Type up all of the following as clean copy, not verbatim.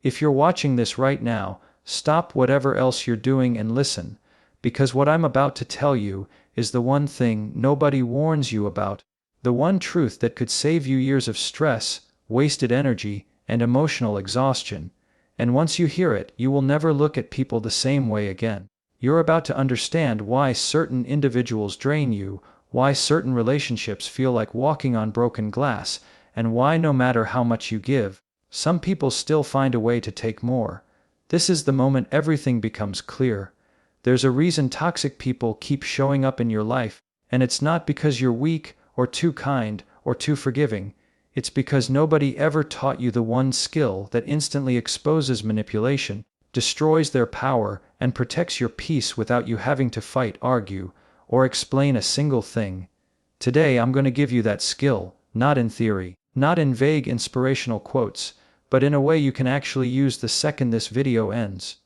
If you're watching this right now, stop whatever else you're doing and listen, because what I'm about to tell you is the one thing nobody warns you about, the one truth that could save you years of stress, wasted energy, and emotional exhaustion. And once you hear it, you will never look at people the same way again. You're about to understand why certain individuals drain you, why certain relationships feel like walking on broken glass, and why no matter how much you give, some people still find a way to take more. This is the moment everything becomes clear. There's a reason toxic people keep showing up in your life, and it's not because you're weak, or too kind, or too forgiving. It's because nobody ever taught you the one skill that instantly exposes manipulation, destroys their power, and protects your peace without you having to fight, argue, or explain a single thing. Today I'm going to give you that skill, not in theory, not in vague inspirational quotes, but in a way you can actually use the second this video ends.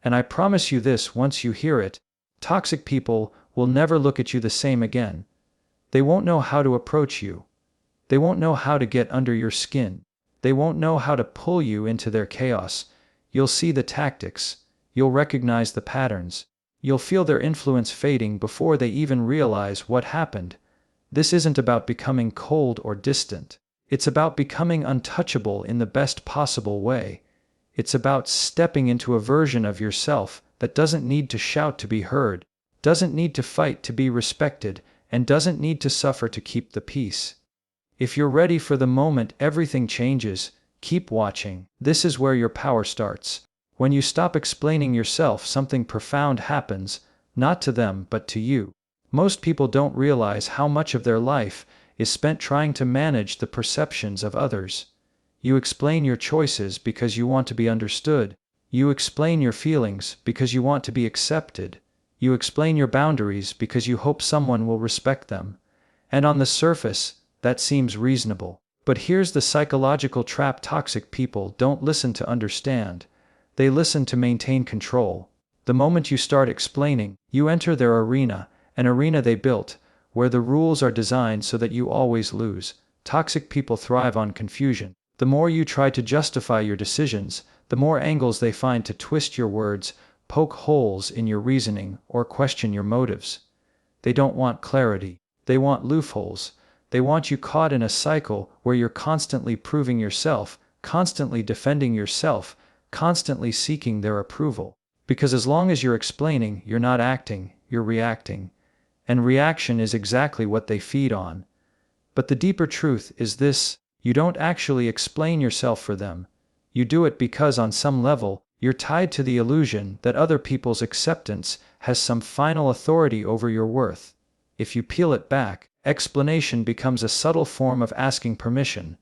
And I promise you this: once you hear it, toxic people will never look at you the same again. They won't know how to approach you. They won't know how to get under your skin. They won't know how to pull you into their chaos. You'll see the tactics. You'll recognize the patterns. You'll feel their influence fading before they even realize what happened. This isn't about becoming cold or distant. It's about becoming untouchable in the best possible way. It's about stepping into a version of yourself that doesn't need to shout to be heard, doesn't need to fight to be respected, and doesn't need to suffer to keep the peace. If you're ready for the moment everything changes, keep watching. This is where your power starts. When you stop explaining yourself, something profound happens, not to them but to you. Most people don't realize how much of their life is spent trying to manage the perceptions of others. You explain your choices because you want to be understood. You explain your feelings because you want to be accepted. You explain your boundaries because you hope someone will respect them. And on the surface, that seems reasonable. But here's the psychological trap: toxic people don't listen to understand. They listen to maintain control. The moment you start explaining, you enter their arena, an arena they built, where the rules are designed so that you always lose. Toxic people thrive on confusion. The more you try to justify your decisions, the more angles they find to twist your words, poke holes in your reasoning, or question your motives. They don't want clarity. They want loopholes. They want you caught in a cycle where you're constantly proving yourself, constantly defending yourself, constantly seeking their approval. Because as long as you're explaining, you're not acting, you're reacting. And reaction is exactly what they feed on. But the deeper truth is this: you don't actually explain yourself for them. You do it because on some level, you're tied to the illusion that other people's acceptance has some final authority over your worth. If you peel it back, explanation becomes a subtle form of asking permission.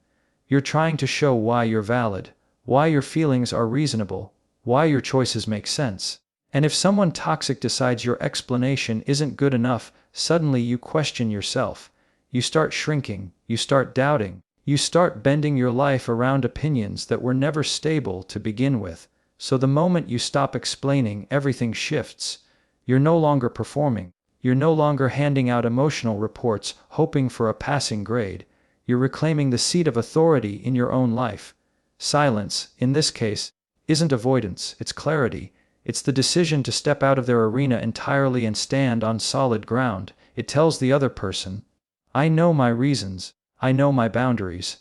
You're trying to show why you're valid, why your feelings are reasonable, why your choices make sense. And if someone toxic decides your explanation isn't good enough, suddenly you question yourself. You start shrinking, you start doubting, you start bending your life around opinions that were never stable to begin with. So the moment you stop explaining, everything shifts. You're no longer performing. You're no longer handing out emotional reports, hoping for a passing grade. You're reclaiming the seat of authority in your own life. Silence, in this case, isn't avoidance, it's clarity. It's the decision to step out of their arena entirely and stand on solid ground. It tells the other person, I know my reasons, I know my boundaries,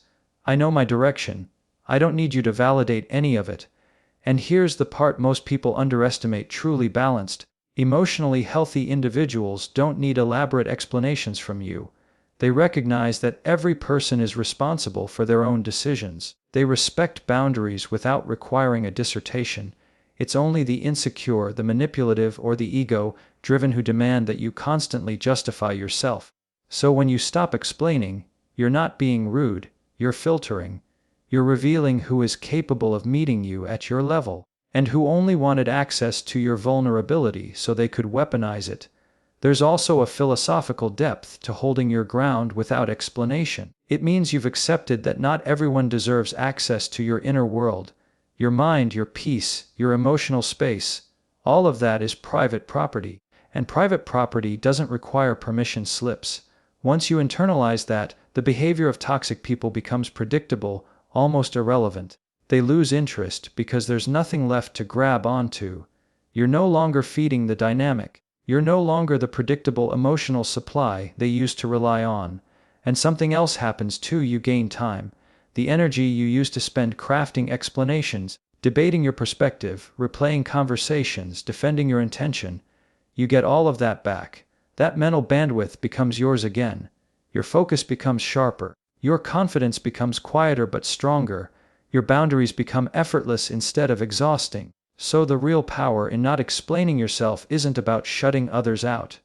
I know my direction, I don't need you to validate any of it. And here's the part most people underestimate: truly balanced, emotionally healthy individuals don't need elaborate explanations from you. They recognize that every person is responsible for their own decisions. They respect boundaries without requiring a dissertation. It's only the insecure, the manipulative, or the ego-driven who demand that you constantly justify yourself. So when you stop explaining, you're not being rude, you're filtering. You're revealing who is capable of meeting you at your level, and who only wanted access to your vulnerability so they could weaponize it. There's also a philosophical depth to holding your ground without explanation. It means you've accepted that not everyone deserves access to your inner world. Your mind, your peace, your emotional space, all of that is private property, and private property doesn't require permission slips. Once you internalize that, the behavior of toxic people becomes predictable, almost irrelevant. They lose interest because there's nothing left to grab onto. You're no longer feeding the dynamic. You're no longer the predictable emotional supply they used to rely on. And something else happens too: you gain time. The energy you used to spend crafting explanations, debating your perspective, replaying conversations, defending your intention, you get all of that back. That mental bandwidth becomes yours again. Your focus becomes sharper. Your confidence becomes quieter but stronger. Your boundaries become effortless instead of exhausting. So the real power in not explaining yourself isn't about shutting others out.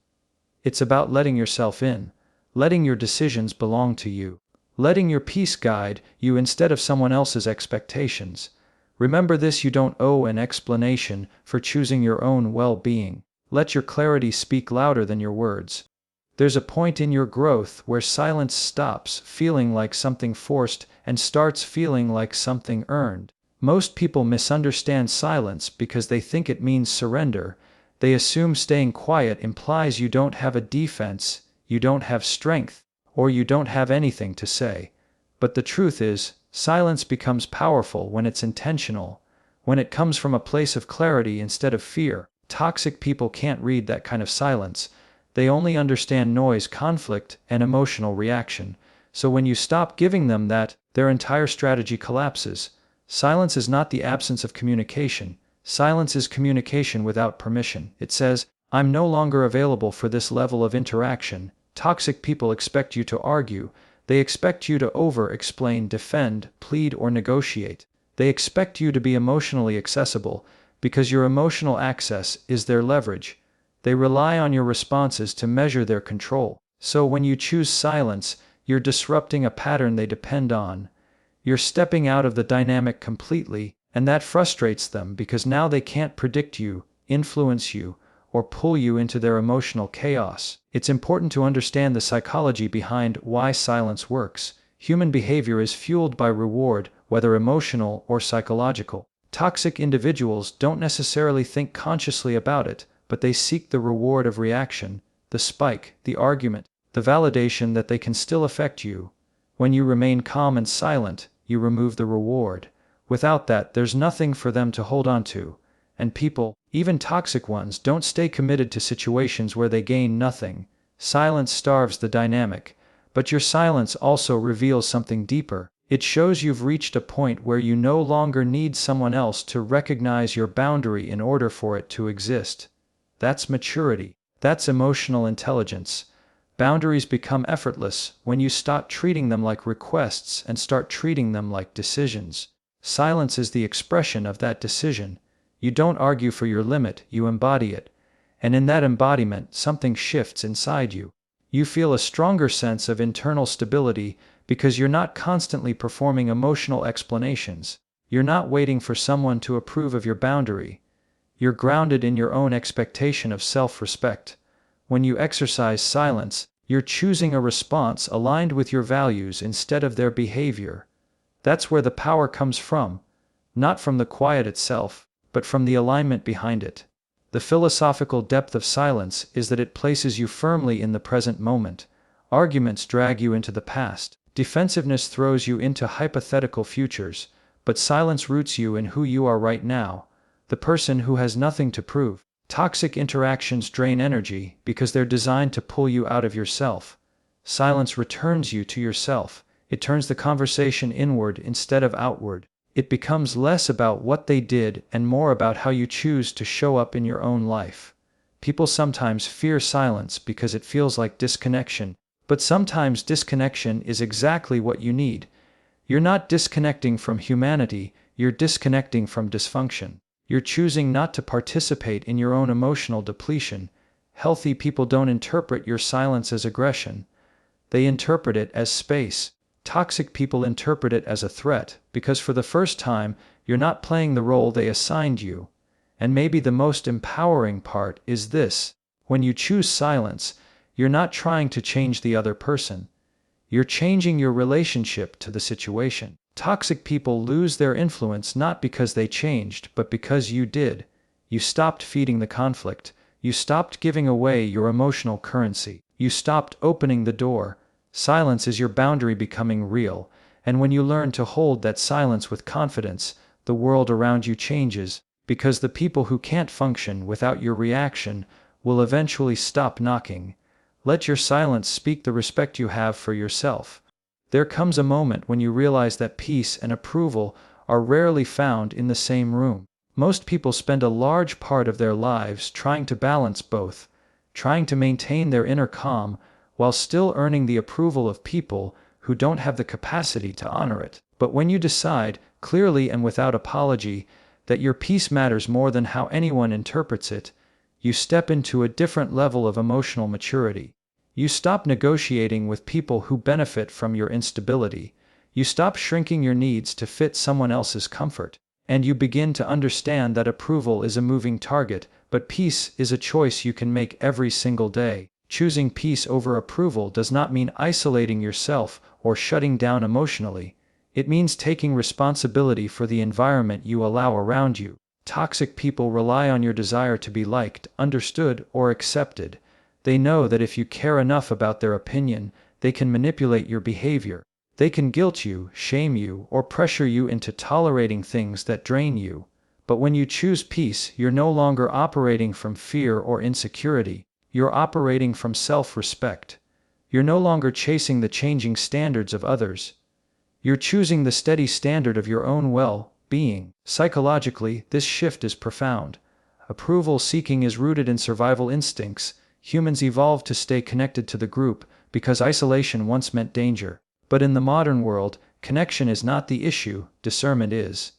It's about letting yourself in, letting your decisions belong to you, letting your peace guide you instead of someone else's expectations. Remember this: you don't owe an explanation for choosing your own well-being. Let your clarity speak louder than your words. There's a point in your growth where silence stops feeling like something forced and starts feeling like something earned. Most people misunderstand silence because they think it means surrender. They assume staying quiet implies you don't have a defense, you don't have strength, or you don't have anything to say. But the truth is, silence becomes powerful when it's intentional, when it comes from a place of clarity instead of fear. Toxic people can't read that kind of silence. They only understand noise, conflict, and emotional reaction. So when you stop giving them that, their entire strategy collapses. Silence is not the absence of communication. Silence is communication without permission. It says, I'm no longer available for this level of interaction. Toxic people expect you to argue. They expect you to over-explain, defend, plead, or negotiate. They expect you to be emotionally accessible because your emotional access is their leverage. They rely on your responses to measure their control. So when you choose silence, you're disrupting a pattern they depend on. You're stepping out of the dynamic completely, and that frustrates them because now they can't predict you, influence you, or pull you into their emotional chaos. It's important to understand the psychology behind why silence works. Human behavior is fueled by reward, whether emotional or psychological. Toxic individuals don't necessarily think consciously about it, but they seek the reward of reaction, the spike, the argument, the validation that they can still affect you. When you remain calm and silent, you remove the reward. Without that, there's nothing for them to hold on to. And people, even toxic ones, don't stay committed to situations where they gain nothing. Silence starves the dynamic. But your silence also reveals something deeper. It shows you've reached a point where you no longer need someone else to recognize your boundary in order for it to exist. That's maturity. That's emotional intelligence. Boundaries become effortless when you stop treating them like requests and start treating them like decisions. Silence is the expression of that decision. You don't argue for your limit, you embody it. And in that embodiment, something shifts inside you. You feel a stronger sense of internal stability because you're not constantly performing emotional explanations. You're not waiting for someone to approve of your boundary. You're grounded in your own expectation of self-respect. When you exercise silence, you're choosing a response aligned with your values instead of their behavior. That's where the power comes from, not from the quiet itself, but from the alignment behind it. The philosophical depth of silence is that it places you firmly in the present moment. Arguments drag you into the past. Defensiveness throws you into hypothetical futures, but silence roots you in who you are right now, the person who has nothing to prove. Toxic interactions drain energy because they're designed to pull you out of yourself. Silence returns you to yourself. It turns the conversation inward instead of outward. It becomes less about what they did and more about how you choose to show up in your own life. People sometimes fear silence because it feels like disconnection, but sometimes disconnection is exactly what you need. You're not disconnecting from humanity, you're disconnecting from dysfunction. You're choosing not to participate in your own emotional depletion. Healthy people don't interpret your silence as aggression. They interpret it as space. Toxic people interpret it as a threat, because for the first time, you're not playing the role they assigned you. And maybe the most empowering part is this: when you choose silence, you're not trying to change the other person. You're changing your relationship to the situation. Toxic people lose their influence not because they changed, but because you did. You stopped feeding the conflict. You stopped giving away your emotional currency. You stopped opening the door. Silence is your boundary becoming real, And when you learn to hold that silence with confidence, the world around you changes, because the people who can't function without your reaction will eventually stop knocking. Let your silence speak the respect you have for yourself. There comes a moment when you realize that peace and approval are rarely found in the same room. Most people spend a large part of their lives trying to balance both, trying to maintain their inner calm while still earning the approval of people who don't have the capacity to honor it. But when you decide, clearly and without apology, that your peace matters more than how anyone interprets it, you step into a different level of emotional maturity. You stop negotiating with people who benefit from your instability. You stop shrinking your needs to fit someone else's comfort. And you begin to understand that approval is a moving target, but peace is a choice you can make every single day. Choosing peace over approval does not mean isolating yourself or shutting down emotionally. It means taking responsibility for the environment you allow around you. Toxic people rely on your desire to be liked, understood, or accepted. They know that if you care enough about their opinion, they can manipulate your behavior. They can guilt you, shame you, or pressure you into tolerating things that drain you. But when you choose peace, you're no longer operating from fear or insecurity. You're operating from self-respect. You're no longer chasing the changing standards of others. You're choosing the steady standard of your own well-being. Psychologically, this shift is profound. Approval seeking is rooted in survival instincts. Humans evolved to stay connected to the group because isolation once meant danger. But in the modern world, connection is not the issue, discernment is.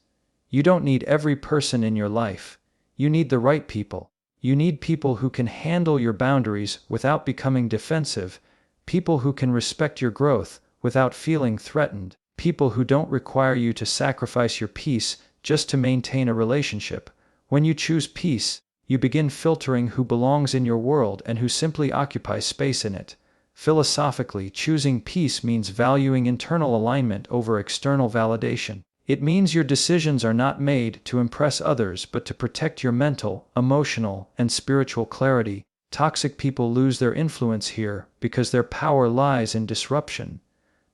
You don't need every person in your life. You need the right people. You need people who can handle your boundaries without becoming defensive, people who can respect your growth without feeling threatened, people who don't require you to sacrifice your peace just to maintain a relationship. When you choose peace, you begin filtering who belongs in your world and who simply occupies space in it. Philosophically, choosing peace means valuing internal alignment over external validation. It means your decisions are not made to impress others but to protect your mental, emotional, and spiritual clarity. Toxic people lose their influence here because their power lies in disruption.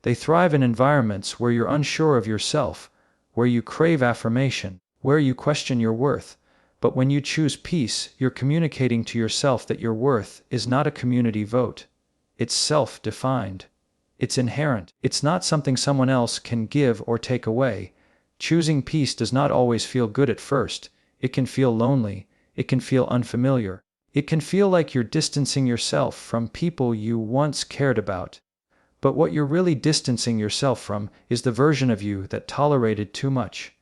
They thrive in environments where you're unsure of yourself, where you crave affirmation, where you question your worth. But when you choose peace, you're communicating to yourself that your worth is not a community vote. It's self-defined. It's inherent. It's not something someone else can give or take away. Choosing peace does not always feel good at first. It can feel lonely. It can feel unfamiliar. It can feel like you're distancing yourself from people you once cared about. But what you're really distancing yourself from is the version of you that tolerated too much.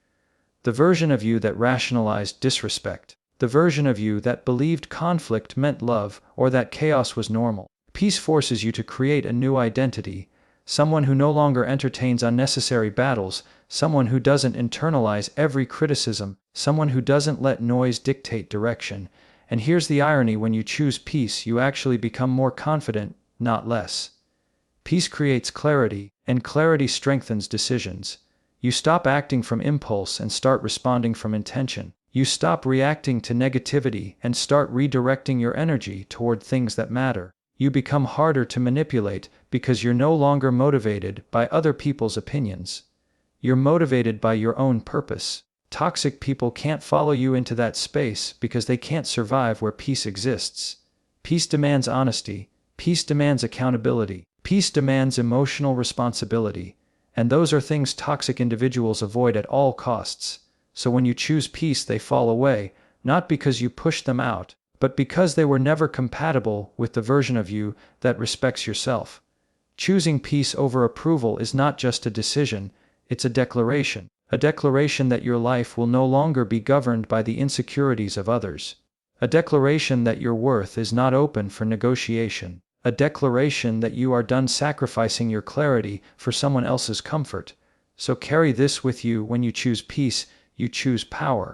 The version of you that rationalized disrespect. The version of you that believed conflict meant love or that chaos was normal. Peace forces you to create a new identity, someone who no longer entertains unnecessary battles, someone who doesn't internalize every criticism, someone who doesn't let noise dictate direction. And here's the irony: when you choose peace, you actually become more confident, not less. Peace creates clarity, and clarity strengthens decisions. You stop acting from impulse and start responding from intention. You stop reacting to negativity and start redirecting your energy toward things that matter. You become harder to manipulate because you're no longer motivated by other people's opinions. You're motivated by your own purpose. Toxic people can't follow you into that space because they can't survive where peace exists. Peace demands honesty. Peace demands accountability. Peace demands emotional responsibility. And those are things toxic individuals avoid at all costs. So when you choose peace, they fall away, not because you push them out, but because they were never compatible with the version of you that respects yourself. Choosing peace over approval is not just a decision, it's a declaration that your life will no longer be governed by the insecurities of others. A declaration that your worth is not open for negotiation. A declaration that you are done sacrificing your clarity for someone else's comfort. So carry this with you: when you choose peace, you choose power.